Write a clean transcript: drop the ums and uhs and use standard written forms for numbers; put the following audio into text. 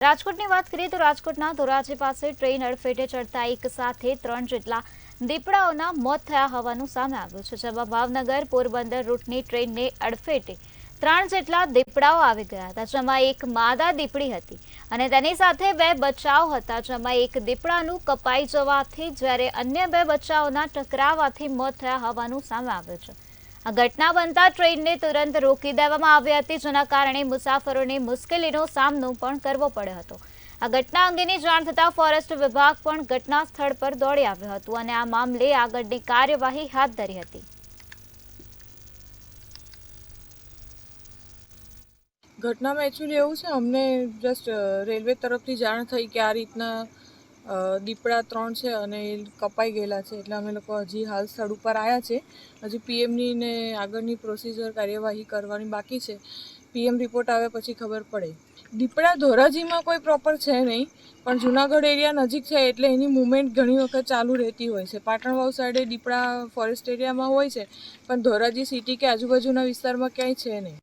રાજકોટની વાત કરીએ તો રાજકોટના ધોરાજી પાસે ટ્રેન અડફેટે ચડતા એક સાથે 3 જેટલા દીપડાઓના મોત થયા હોવાનું સામે આવ્યું છે, જેમાં ભાવનગર પોરબંદર રૂટની ટ્રેનને અડફેટે 3 જેટલા દીપડાઓ આવી ગયા હતા, જેમાં એક માદા દીપડી હતી અને તેની સાથે 2 બચ્ચાઓ હતા, જેમાં એક દીપડાનું કપાઈ જવાથી જ્યારે અન્ય 2 બચ્ચાઓના ટકરાવાથી મોત થયા હોવાનું સામે આવ્યું છે। આ ઘટના બનતા ટ્રેનને તુરંત રોકી દેવામાં આવી હતી, જેના કારણે મુસાફરોને મુશ્કેલીનો સામનો પણ કરવો પડ્યો હતો। આ ઘટના અંગેની જાણ થતાં ફોરેસ્ટ વિભાગ પણ ઘટના સ્થળ પર દોડી આવ્યું હતું અને આ મામલે આગળની કાર્યવાહી હાથ ધરી હતી। ઘટનામાં એકચ્યુઅલી એવું છે, અમને જસ્ટ રેલવે તરફથી જાણ થઈ કે આ રીતના દીપડા 3 છે અને એ કપાઈ ગયેલા છે, એટલે અમે લોકો હજી હાલ સ્થળ ઉપર આવ્યા છે। હજી પીએમની ને આગળની પ્રોસિજર કાર્યવાહી કરવાની બાકી છે। પીએમ રિપોર્ટ આવે પછી ખબર પડે। દીપડા ધોરાજીમાં કોઈ પ્રોપર છે નહીં, પણ જુનાગઢ એરિયા નજીક છે એટલે એની મૂવમેન્ટ ઘણી વખત ચાલુ રહેતી હોય છે। પાટણવાવ સાઈડે દીપડા ફોરેસ્ટ એરિયામાં હોય છે, પણ ધોરાજી સિટી કે આજુબાજુના વિસ્તારમાં ક્યાંય છે નહીં।